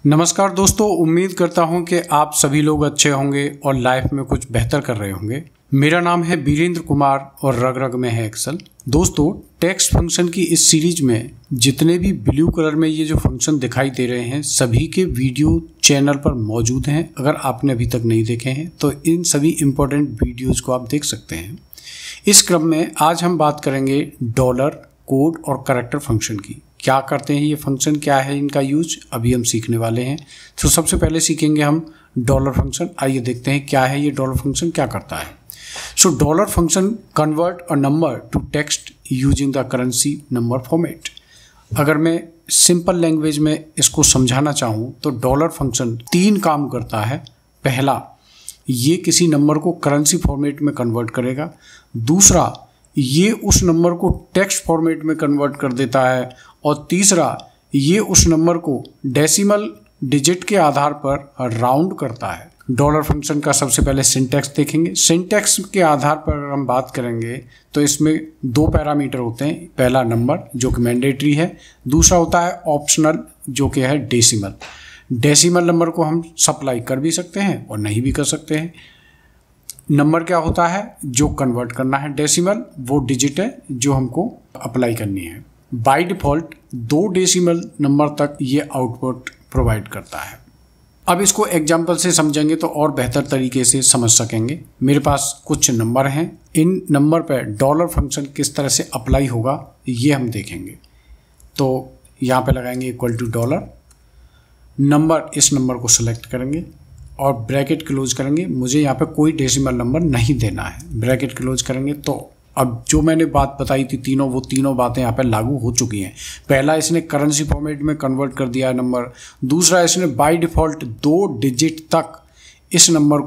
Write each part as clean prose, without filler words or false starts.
नमस्कार दोस्तों, उम्मीद करता हूं कि आप सभी लोग अच्छे होंगे और लाइफ में कुछ बेहतर कर रहे होंगे। मेरा नाम है वीरेंद्र कुमार और रग रग में है एक्सेल। दोस्तों, टेक्स्ट फंक्शन की इस सीरीज में जितने भी ब्लू कलर में ये जो फंक्शन दिखाई दे रहे हैं सभी के वीडियो चैनल पर मौजूद हैं। अगर आपने अभी तक नहीं देखे हैं तो इन सभी इम्पोर्टेंट वीडियोज़ को आप देख सकते हैं। इस क्रम में आज हम बात करेंगे डॉलर, कोड और कैरेक्टर फंक्शन की। क्या करते हैं ये फंक्शन, क्या है इनका यूज, अभी हम सीखने वाले हैं। तो सबसे पहले सीखेंगे हम डॉलर फंक्शन। आइए देखते हैं क्या है ये डॉलर फंक्शन, क्या करता है। So dollar function convert a number to text using the currency number format. अगर मैं सिंपल लैंग्वेज में इसको समझाना चाहूँ तो डॉलर फंक्शन 3 काम करता है। पहला, ये किसी नंबर को करेंसी फॉर्मेट में कन्वर्ट करेगा। दूसरा, ये उस नंबर को टेक्स्ट फॉर्मेट में कन्वर्ट कर देता है। और तीसरा, ये उस नंबर को डेसिमल डिजिट के आधार पर राउंड करता है। डॉलर फंक्शन का सबसे पहले सिंटैक्स देखेंगे। सिंटैक्स के आधार पर अगर हम बात करेंगे तो इसमें 2 पैरामीटर होते हैं। पहला नंबर जो कि मैंडेटरी है, दूसरा होता है ऑप्शनल जो कि है डेसिमल। डेसिमल नंबर को हम सप्लाई कर भी सकते हैं और नहीं भी कर सकते हैं। नंबर क्या होता है जो कन्वर्ट करना है डेसिमल, वो डिजिट है जो हमको अप्लाई करनी है। बाय डिफ़ॉल्ट 2 डेसिमल नंबर तक ये आउटपुट प्रोवाइड करता है। अब इसको एग्जांपल से समझेंगे तो और बेहतर तरीके से समझ सकेंगे। मेरे पास कुछ नंबर हैं, इन नंबर पर डॉलर फंक्शन किस तरह से अप्लाई होगा ये हम देखेंगे। तो यहाँ पे लगाएंगे इक्वल टू डॉलर नंबर, इस नंबर को सिलेक्ट करेंगे और ब्रैकेट क्लोज करेंगे। मुझे यहाँ पे कोई डेसिमल नंबर नहीं देना है। ब्रैकेट क्लोज करेंगे तो अब जो मैंने बात बताई थी तीनों, वो तीनों बातें यहाँ पे लागू हो चुकी हैं। पहला, इसने करेंसी फॉर्मेट में कन्वर्ट कर दिया है नंबर। दूसरा, इसने बाय डिफ़ॉल्ट 2 डिजिट तक इस नंबर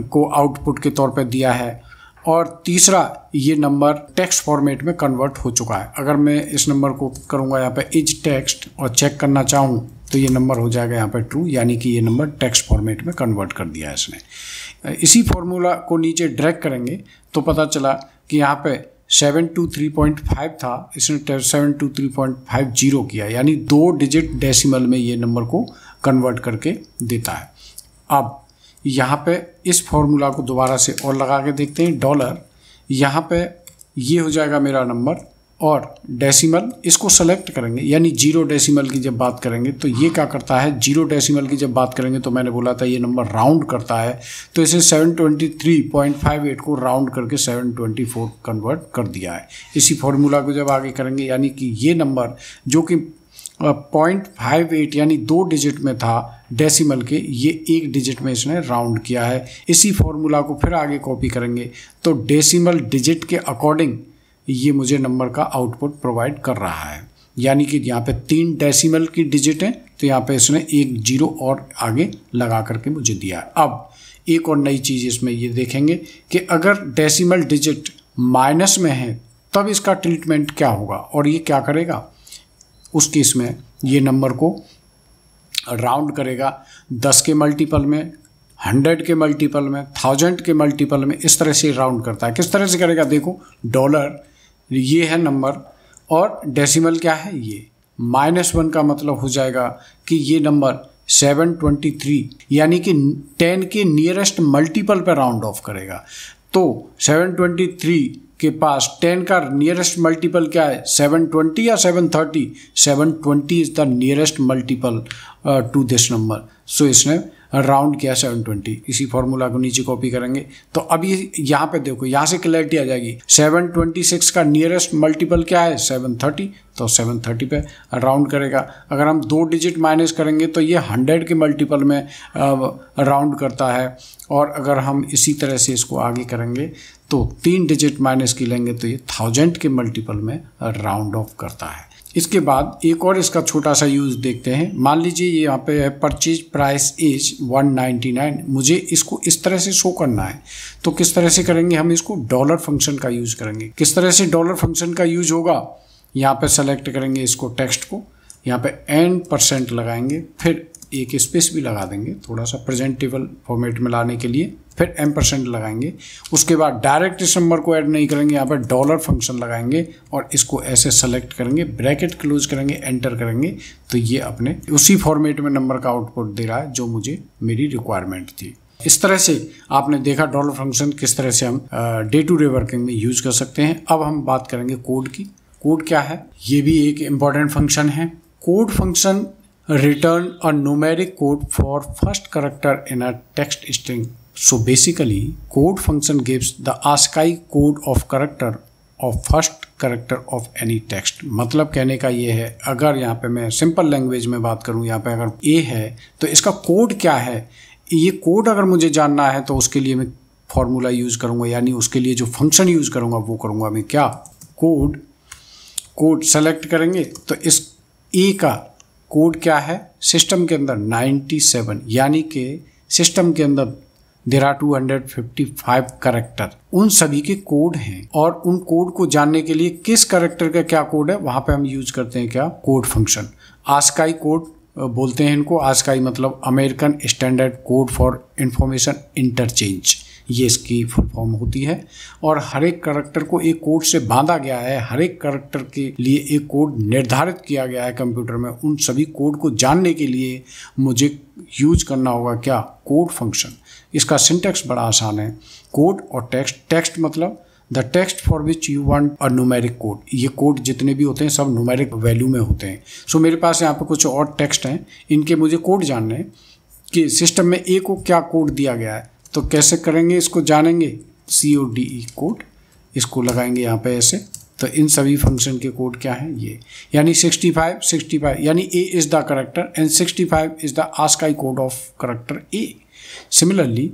को आउटपुट के तौर पे दिया है। और तीसरा, ये नंबर टेक्स्ट फॉर्मेट में कन्वर्ट हो चुका है। अगर मैं इस नंबर को करूँगा यहाँ पे इज टेक्स्ट और चेक करना चाहूँ तो ये नंबर हो जाएगा यहाँ पे ट्रू, यानी कि ये नंबर टेक्स्ट फॉर्मेट में कन्वर्ट कर दिया है इसने। इसी फॉर्मूला को नीचे ड्रैग करेंगे तो पता चला कि यहाँ पे 723.5 था, इसने 723.50 किया, यानी 2 डिजिट डेसिमल में ये नंबर को कन्वर्ट करके देता है। अब यहाँ पे इस फॉर्मूला को दोबारा से और लगा के देखते हैं। डॉलर, यहाँ पे ये हो जाएगा मेरा नंबर और डेसिमल इसको सेलेक्ट करेंगे, यानी 0 डेसिमल की जब बात करेंगे तो ये क्या करता है, 0 डेसिमल की जब बात करेंगे तो मैंने बोला था ये नंबर राउंड करता है। तो इसे 723.58 को राउंड करके 724 कन्वर्ट कर दिया है। इसी फॉर्मूला को जब आगे करेंगे, यानी कि ये नंबर जो कि 0.58 यानी 2 डिजिट में था डेसिमल के, ये 1 डिजिट में इसने राउंड किया है। इसी फॉर्मूला को फिर आगे कॉपी करेंगे तो डेसिमल डिजिट के अकॉर्डिंग ये मुझे नंबर का आउटपुट प्रोवाइड कर रहा है। यानी कि यहाँ पे 3 डेसिमल की डिजिट है तो यहाँ पे इसने 1 0 और आगे लगा करके मुझे दिया है। अब एक और नई चीज़ इसमें ये देखेंगे कि अगर डेसिमल डिजिट माइनस में है तब इसका ट्रीटमेंट क्या होगा और ये क्या करेगा। उस केस में ये नंबर को राउंड करेगा 10 के मल्टीपल में, 100 के मल्टीपल में, 1000 के मल्टीपल में, इस तरह से राउंड करता है। किस तरह से करेगा देखो, डॉलर ये है नंबर और डेसिमल क्या है ये -1 का मतलब हो जाएगा कि ये नंबर 723 यानी कि 10 के नियरेस्ट मल्टीपल पर राउंड ऑफ करेगा। तो 723 के पास 10 का नियरेस्ट मल्टीपल क्या है, 720 या 730। 720 is the nearest multiple to this number. So इसने राउंड किया 720। इसी फॉर्मूला को नीचे कॉपी करेंगे तो अब ये यहाँ पे देखो, यहाँ से क्लैरिटी आ जाएगी। 726 का नियरेस्ट मल्टीपल क्या है, 730, तो 730 पे राउंड करेगा। अगर हम 2 डिजिट माइनस करेंगे तो ये 100 के मल्टीपल में राउंड करता है। और अगर हम इसी तरह से इसको आगे करेंगे तो 3 डिजिट माइनस की लेंगे तो ये 1000 के मल्टीपल में राउंड ऑफ करता है। इसके बाद एक और इसका छोटा सा यूज़ देखते हैं। मान लीजिए ये यहाँ पे है परचेज प्राइस इज 199, मुझे इसको इस तरह से शो करना है। तो किस तरह से करेंगे, हम इसको डॉलर फंक्शन का यूज़ करेंगे। किस तरह से डॉलर फंक्शन का यूज होगा, यहाँ पे सेलेक्ट करेंगे इसको टेक्स्ट को, यहाँ पे n% लगाएंगे, फिर एक स्पेस भी लगा देंगे थोड़ा सा प्रेजेंटेबल फॉर्मेट में लाने के लिए, फिर एम्परसेंड लगाएंगे। उसके बाद डायरेक्ट इस नंबर को ऐड नहीं करेंगे, यहाँ पर डॉलर फंक्शन लगाएंगे और इसको ऐसे सेलेक्ट करेंगे, ब्रैकेट क्लोज करेंगे, एंटर करेंगे, तो ये अपने उसी फॉर्मेट में नंबर का आउटपुट दे रहा है जो मुझे मेरी रिक्वायरमेंट थी। इस तरह से आपने देखा डॉलर फंक्शन किस तरह से हम डे टू डे वर्किंग में यूज कर सकते हैं। अब हम बात करेंगे कोड की। कोड क्या है, ये भी एक इम्पॉर्टेंट फंक्शन है। Code function return a numeric code for first character in a text string. So basically, code function gives the ASCII code of character of first character of any text. मतलब कहने का ये है, अगर यहाँ पे मैं सिंपल लैंग्वेज में बात करूँ, यहाँ पे अगर A है तो इसका कोड क्या है, ये कोड अगर मुझे जानना है तो उसके लिए मैं फॉर्मूला यूज करूँगा, यानी उसके लिए जो फंक्शन यूज करूँगा वो करूँगा मैं क्या, कोड सेलेक्ट करेंगे। तो इस A का कोड क्या है, सिस्टम के अंदर 97, यानी कि सिस्टम के अंदर देयर आर 255 कैरेक्टर, उन सभी के कोड हैं। और उन कोड को जानने के लिए किस कैरेक्टर का क्या कोड है, वहां पे हम यूज करते हैं क्या, कोड फंक्शन। आस्काई कोड बोलते हैं इनको। आस्काई मतलब American standard code for information interchange, ये इसकी फुल फॉर्म होती है। और हर एक कैरेक्टर को एक कोड से बांधा गया है, हर एक कैरेक्टर के लिए एक कोड निर्धारित किया गया है कंप्यूटर में। उन सभी कोड को जानने के लिए मुझे यूज करना होगा क्या, कोड फंक्शन। इसका सिंटैक्स बड़ा आसान है, कोड और टेक्स्ट। टेक्स्ट मतलब the text for which you want a numeric code. ये कोड जितने भी होते हैं सब न्यूमेरिक वैल्यू में होते हैं। सो मेरे पास यहाँ पे कुछ और टेक्स्ट हैं, इनके मुझे कोड जानने हैं कि सिस्टम में ए को क्या कोड दिया गया है। तो कैसे करेंगे, इसको जानेंगे, CODE कोड, इसको लगाएंगे यहाँ पे ऐसे। तो इन सभी फंक्शन के कोड क्या है ये, यानी 65 यानी A is the character and 65 is the ASCII code of character A। Similarly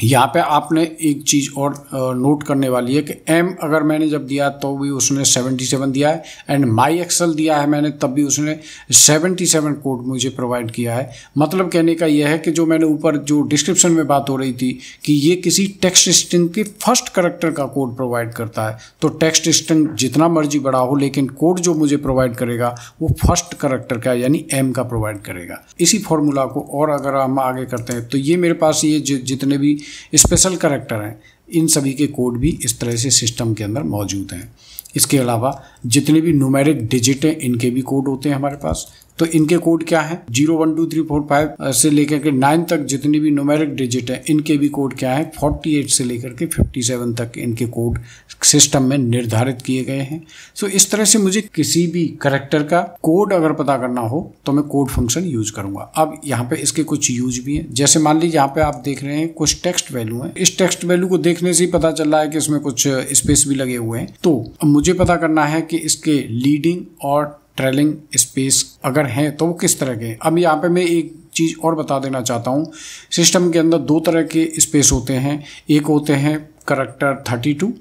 यहाँ पे आपने एक चीज़ और नोट करने वाली है कि M अगर मैंने जब दिया तो भी उसने 77 दिया है, एंड माई एक्सेल दिया है मैंने तब भी उसने 77 कोड मुझे प्रोवाइड किया है। मतलब कहने का यह है कि जो मैंने ऊपर जो डिस्क्रिप्शन में बात हो रही थी कि ये किसी टेक्स्ट स्ट्रिंग के फर्स्ट करेक्टर का कोड प्रोवाइड करता है। तो टेक्स्ट स्ट्रिंग जितना मर्जी बड़ा हो, लेकिन कोड जो मुझे प्रोवाइड करेगा वो फर्स्ट करेक्टर का यानी M का प्रोवाइड करेगा। इसी फॉर्मूला को और अगर हम आगे करते हैं तो ये मेरे पास ये जितने भी स्पेशल कैरेक्टर हैं, इन सभी के कोड भी इस तरह से सिस्टम के अंदर मौजूद हैं। इसके अलावा जितने भी न्यूमेरिक डिजिट हैं इनके भी कोड होते हैं हमारे पास। तो इनके कोड क्या है, 0 1 2 3 4 5 से लेकर के 9 तक जितनी भी न्यूमेरिक डिजिट है इनके भी कोड क्या है, 48 से लेकर के 57 तक इनके कोड सिस्टम में निर्धारित किए गए हैं। सो इस तरह से मुझे किसी भी कैरेक्टर का कोड अगर पता करना हो तो मैं कोड फंक्शन यूज करूंगा। अब यहाँ पे इसके कुछ यूज भी हैं, जैसे मान लीजिए यहाँ पे आप देख रहे हैं कुछ टेक्स्ट वैल्यू है। इस टेक्स्ट वैल्यू को देखने से ही पता चल रहा है कि इसमें कुछ स्पेस भी लगे हुए हैं। तो अब मुझे पता करना है कि इसके लीडिंग और ट्रेलिंग स्पेस अगर हैं तो वो किस तरह के। अब यहाँ पे मैं एक चीज़ और बता देना चाहता हूँ, सिस्टम के अंदर दो तरह के स्पेस होते हैं। एक होते हैं करेक्टर 32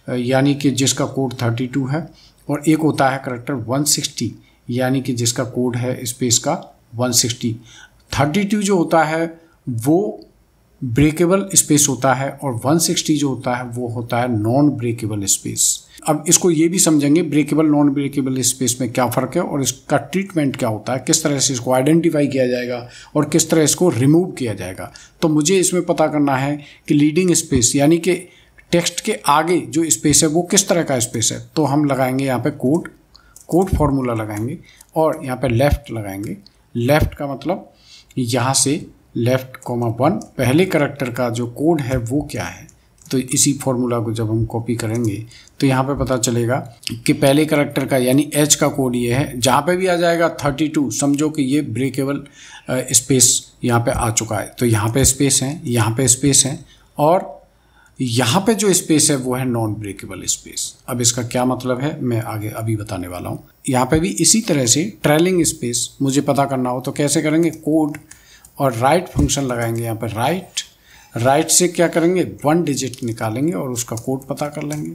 यानी कि जिसका कोड 32 है, और एक होता है करेक्टर 160 यानी कि जिसका कोड है स्पेस का 160। 32 जो होता है वो ब्रेकेबल स्पेस होता है और 160 जो होता है वो होता है नॉन ब्रेकेबल स्पेस। अब इसको ये भी समझेंगे ब्रेकेबल नॉन ब्रेकेबल स्पेस में क्या फ़र्क है और इसका ट्रीटमेंट क्या होता है, किस तरह से इसको आइडेंटिफाई किया जाएगा और किस तरह इसको रिमूव किया जाएगा। तो मुझे इसमें पता करना है कि लीडिंग स्पेस यानी कि टेक्स्ट के आगे जो स्पेस है वो किस तरह का स्पेस है। तो हम लगाएंगे यहाँ पे कोड फॉर्मूला लगाएंगे और यहाँ पे लेफ़्ट लगाएंगे। लेफ़्ट का मतलब यहाँ से लेफ़्ट कॉमा 1 पहले करेक्टर का जो कोड है वो क्या है। तो इसी फॉर्मूला को जब हम कॉपी करेंगे तो यहाँ पे पता चलेगा कि पहले करेक्टर का यानी H का कोड ये है। जहाँ पे भी आ जाएगा 32 समझो कि ये ब्रेकेबल स्पेस यहाँ पे आ चुका है। तो यहाँ पे स्पेस है, यहाँ पे स्पेस है और यहाँ पे जो स्पेस है वो है नॉन ब्रेकेबल स्पेस। अब इसका क्या मतलब है मैं आगे अभी बताने वाला हूँ। यहाँ पे भी इसी तरह से ट्रेलिंग स्पेस मुझे पता करना हो तो कैसे करेंगे, कोड और राइट फंक्शन लगाएंगे। यहाँ पर राइट से क्या करेंगे, 1 डिजिट निकालेंगे और उसका कोड पता कर लेंगे।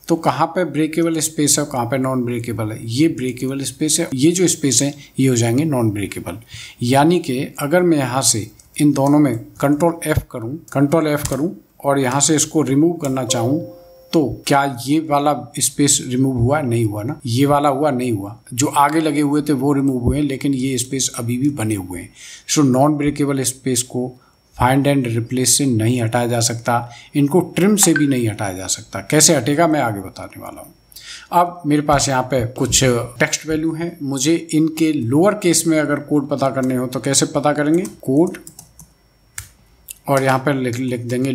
तो कहाँ पे ब्रेकेबल स्पेस है और कहाँ पे नॉन ब्रेकेबल है। ये ब्रेकेबल स्पेस है, ये जो स्पेस है ये हो जाएंगे नॉन ब्रेकेबल। यानी कि अगर मैं यहाँ से इन दोनों में कंट्रोल F करूँ और यहाँ से इसको रिमूव करना चाहूँ तो क्या ये वाला स्पेस रिमूव हुआ? नहीं हुआ ना। ये वाला हुआ? नहीं हुआ। जो आगे लगे हुए थे वो रिमूव हुए, लेकिन ये स्पेस अभी भी बने हुए हैं। सो नॉन ब्रेकेबल स्पेस को फाइंड एंड रिप्लेस से नहीं हटाया जा सकता, इनको ट्रिम से भी नहीं हटाया जा सकता। कैसे हटेगा मैं आगे बताने वाला हूँ। अब मेरे पास यहाँ पे कुछ टेक्स्ट वैल्यू हैं, मुझे इनके लोअर केस में अगर कोड पता करने हो तो कैसे पता करेंगे? कोड, और यहाँ पर लिख देंगे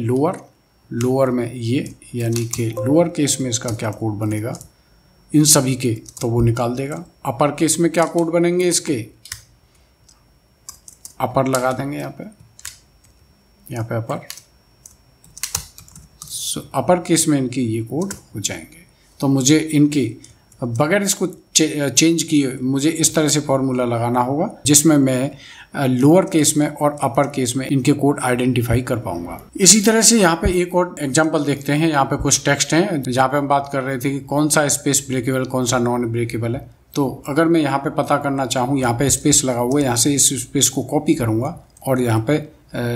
लोअर में ये, यानी कि लोअर केस में इसका क्या कोड बनेगा इन सभी के, तो वो निकाल देगा। अपर केस में क्या कोड बनेंगे इसके? अपर लगा देंगे यहाँ पे अपर। अपर केस में इनके ये कोड हो जाएंगे। तो मुझे इनके बगैर इसको चेंज किए मुझे इस तरह से फॉर्मूला लगाना होगा जिसमें मैं लोअर केस में और अपर केस में इनके कोड आइडेंटिफाई कर पाऊंगा। इसी तरह से यहाँ पे एक और एग्जांपल देखते हैं। यहाँ पे कुछ टेक्स्ट हैं जहाँ पे हम बात कर रहे थे कि कौन सा स्पेस ब्रेकेबल कौन सा नॉन ब्रेकेबल है। तो अगर मैं यहाँ पे पता करना चाहूँ, यहाँ पे स्पेस लगा हुआ है, यहाँ से इस स्पेस को कॉपी करूँगा और यहाँ पे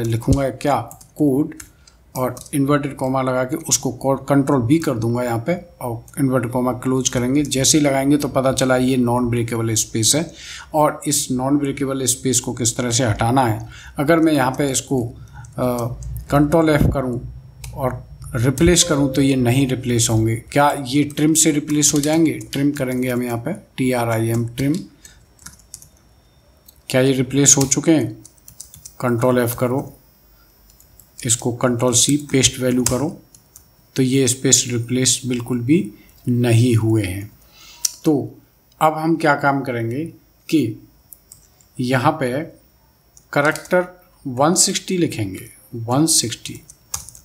लिखूँगा क्या? कोड, और इन्वर्टेड कॉमा लगा के उसको कंट्रोल भी कर दूंगा यहाँ पे, और इन्वर्टेड कॉमा क्लोज करेंगे। जैसे ही लगाएंगे तो पता चला ये नॉन ब्रेकेबल स्पेस है। और इस नॉन ब्रेकेबल स्पेस को किस तरह से हटाना है, अगर मैं यहाँ पे इसको कंट्रोल F करूँ और रिप्लेस करूँ तो ये नहीं रिप्लेस होंगे। क्या ये ट्रिम से रिप्लेस हो जाएंगे? ट्रिम करेंगे हम यहाँ पे, TRIM ट्रिम। क्या ये रिप्लेस हो चुके हैं? कंट्रोल F करो, इसको कंट्रोल C पेस्ट वैल्यू करो, तो ये स्पेस रिप्लेस बिल्कुल भी नहीं हुए हैं। तो अब हम क्या काम करेंगे कि यहाँ पे करैक्टर 160 लिखेंगे, 160।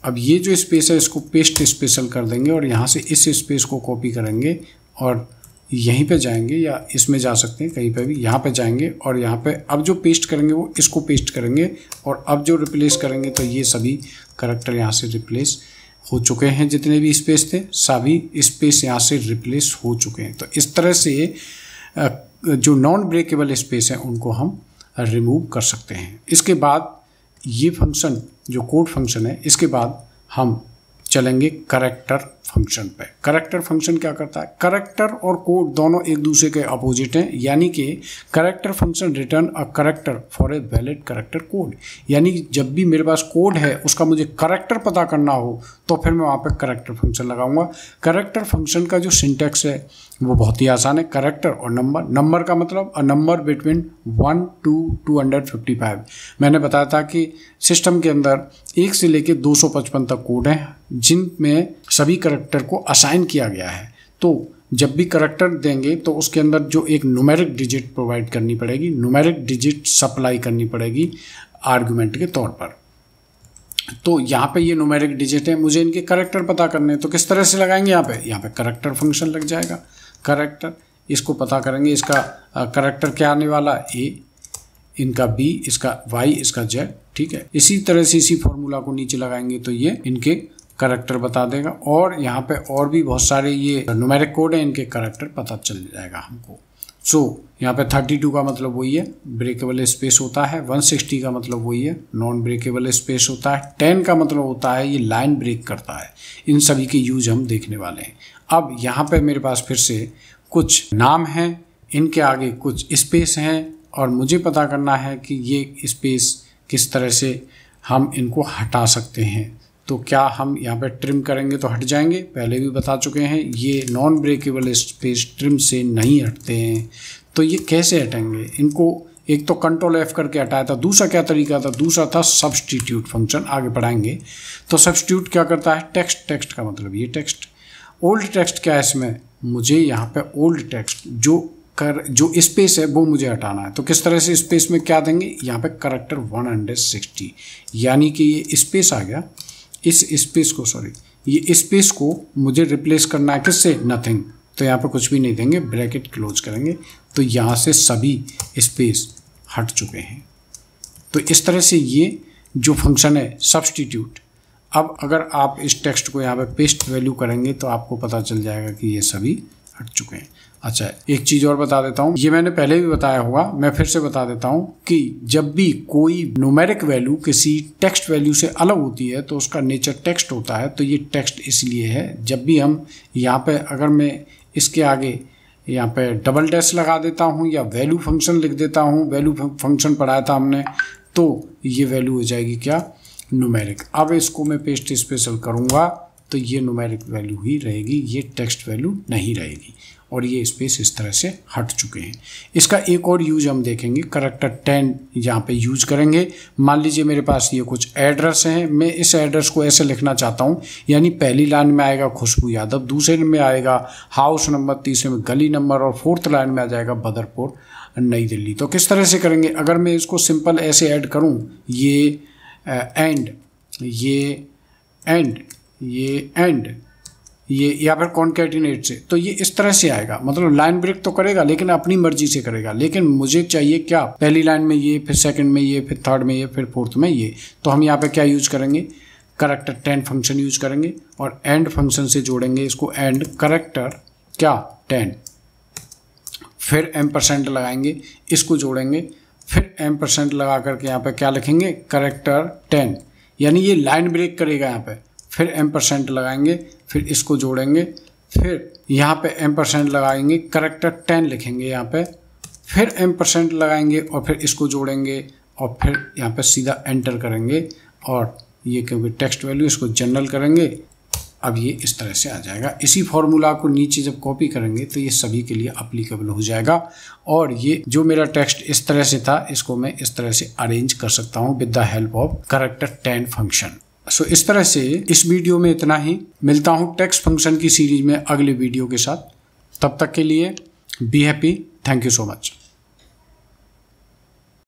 अब ये जो स्पेस है इसको पेस्ट स्पेशल कर देंगे और यहाँ से इस स्पेस को कॉपी करेंगे और यहीं पे जाएंगे, या इसमें जा सकते हैं कहीं पे भी, यहाँ पे जाएंगे और यहाँ पे अब जो पेस्ट करेंगे वो इसको पेस्ट करेंगे, और अब जो रिप्लेस करेंगे तो ये सभी करैक्टर यहाँ से रिप्लेस हो चुके हैं। जितने भी स्पेस थे सभी स्पेस यहाँ से रिप्लेस हो चुके हैं। तो इस तरह से जो नॉन ब्रेकेबल स्पेस है उनको हम रिमूव कर सकते हैं। इसके बाद ये फंक्शन जो कोड फंक्शन है, इसके बाद हम चलेंगे करैक्टर फंक्शन पे। करैक्टर फंक्शन क्या करता है? करैक्टर और कोड दोनों एक दूसरे के अपोजिट हैं, यानी कि character function return a character for a valid character code. यानी कि जब भी मेरे पास कोड है उसका मुझे करैक्टर पता करना हो तो फिर मैं वहाँ पे करैक्टर फंक्शन लगाऊंगा। करैक्टर फंक्शन का जो सिंटैक्स है वो बहुत ही आसान है। करैक्टर और नंबर का मतलब अ नंबर बिटवीन 1 to 255। मैंने बताया था कि सिस्टम के अंदर 1 से लेकर 255 तक कोड हैं जिनमें सभी करैक्टर को असाइन किया गया है। तो जब भी करैक्टर देंगे तो उसके अंदर जो एक न्यूमेरिक डिजिट प्रोवाइड करनी पड़ेगी, न्यूमेरिक डिजिट सप्लाई करनी पड़ेगी आर्गुमेंट के तौर पर। तो यहाँ पे ये न्यूमेरिक डिजिट है, मुझे इनके करैक्टर पता करने हैं, तो किस तरह से लगाएंगे? यहाँ पे करैक्टर फंक्शन लग जाएगा। करैक्टर, इसको पता करेंगे, इसका करैक्टर क्या आने वाला? A, इनका B, इसका Y, इसका Z। ठीक है, इसी तरह से इसी फॉर्मूला को नीचे लगाएंगे तो ये इनके करैक्टर बता देगा। और यहाँ पे और भी बहुत सारे ये न्यूमेरिक कोड है, इनके करैक्टर पता चल जाएगा हमको। सो यहाँ पे 32 का मतलब वही है, ब्रेकेबल स्पेस होता है। 160 का मतलब वही है, नॉन ब्रेकेबल स्पेस होता है। 10 का मतलब होता है ये लाइन ब्रेक करता है। इन सभी के यूज हम देखने वाले हैं। अब यहाँ पे मेरे पास फिर से कुछ नाम हैं, इनके आगे कुछ स्पेस हैं और मुझे पता करना है कि ये स्पेस किस तरह से हम इनको हटा सकते हैं। तो क्या हम यहाँ पे ट्रिम करेंगे तो हट जाएंगे? पहले भी बता चुके हैं ये नॉन ब्रेकेबल स्पेस ट्रिम से नहीं हटते हैं। तो ये कैसे हटेंगे? इनको एक तो कंट्रोल F करके हटाया था, दूसरा क्या तरीका था? दूसरा था सब्स्टिट्यूट फंक्शन, आगे पढ़ाएंगे। तो सब्स्टिट्यूट क्या करता है? टेक्स्ट का मतलब ये टेक्स्ट। ओल्ड टेक्स्ट क्या है इसमें? मुझे यहाँ पे ओल्ड टेक्स्ट जो स्पेस है वो मुझे हटाना है। तो किस तरह से स्पेस में क्या देंगे? यहाँ पे करैक्टर 160, यानी कि ये स्पेस आ गया। इस स्पेस को ये स्पेस को मुझे रिप्लेस करना है किससे? नथिंग। तो यहाँ पे कुछ भी नहीं देंगे, ब्रैकेट क्लोज करेंगे तो यहाँ से सभी स्पेस हट चुके हैं। तो इस तरह से ये जो फंक्शन है सब्स्टिट्यूट, अब अगर आप इस टेक्स्ट को यहाँ पे पेस्ट वैल्यू करेंगे तो आपको पता चल जाएगा कि ये सभी हट चुके हैं। अच्छा, एक चीज और बता देता हूँ, ये मैंने पहले भी बताया होगा, मैं फिर से बता देता हूँ कि जब भी कोई न्यूमेरिक वैल्यू किसी टेक्स्ट वैल्यू से अलग होती है तो उसका नेचर टेक्स्ट होता है। तो ये टेक्स्ट इसलिए है, जब भी हम यहाँ पे अगर मैं इसके आगे यहाँ पे डबल डैश लगा देता हूँ या वैल्यू फंक्शन लिख देता हूँ, वैल्यू फंक्शन पढ़ाया था हमने, तो ये वैल्यू हो जाएगी क्या, न्यूमेरिक। अब इसको मैं पेस्ट स्पेशल करूँगा तो ये न्यूमेरिक वैल्यू ही रहेगी, ये टेक्स्ट वैल्यू नहीं रहेगी। और ये स्पेस इस तरह से हट चुके हैं। इसका एक और यूज हम देखेंगे, कैरेक्टर 10 यहाँ पे यूज करेंगे। मान लीजिए मेरे पास ये कुछ एड्रेस हैं, मैं इस एड्रेस को ऐसे लिखना चाहता हूँ, यानी पहली लाइन में आएगा खुशबू यादव, दूसरे में आएगा हाउस नंबर, तीसरे में गली नंबर और फोर्थ लाइन में आ जाएगा बदरपुर नई दिल्ली। तो किस तरह से करेंगे, अगर मैं इसको सिंपल ऐसे ऐड करूँ, ये एंड, ये एंड, ये एंड, ये या फिर कॉन्कैटिनेट से, तो ये इस तरह से आएगा। मतलब लाइन ब्रेक तो करेगा लेकिन अपनी मर्जी से करेगा। लेकिन मुझे चाहिए क्या, पहली लाइन में ये, फिर सेकंड में ये, फिर थर्ड में ये, फिर फोर्थ में ये। तो हम यहाँ पे क्या यूज करेंगे, कैरेक्टर 10 फंक्शन यूज करेंगे और एंड फंक्शन से जोड़ेंगे इसको, एंड कैरेक्टर क्या 10, फिर एम्परसेंट लगाएंगे, इसको जोड़ेंगे, फिर एम्परसेंट लगा करके यहाँ पे क्या लिखेंगे, कैरेक्टर 10, यानी ये लाइन ब्रेक करेगा यहाँ पे। फिर एम्परसेंट लगाएंगे, फिर इसको जोड़ेंगे, फिर यहाँ पे एम्परसेंट लगाएंगे, कैरेक्टर 10 लिखेंगे यहाँ पे, फिर एम्परसेंट लगाएंगे और फिर इसको जोड़ेंगे और फिर यहाँ पे सीधा एंटर करेंगे। और ये क्योंकि टेक्स्ट वैल्यू, इसको जनरल करेंगे। अब ये इस तरह से आ जाएगा। इसी फॉर्मूला को नीचे जब कॉपी करेंगे तो ये सभी के लिए अप्लीकेबल हो जाएगा। और ये जो मेरा टेक्स्ट इस तरह से था, इसको मैं इस तरह से अरेंज कर सकता हूँ with the help of character 10 function. So इस तरह से इस वीडियो में इतना ही। मिलता हूँ टेक्स्ट फंक्शन की सीरीज में अगले वीडियो के साथ। तब तक के लिए be happy, thank you so much.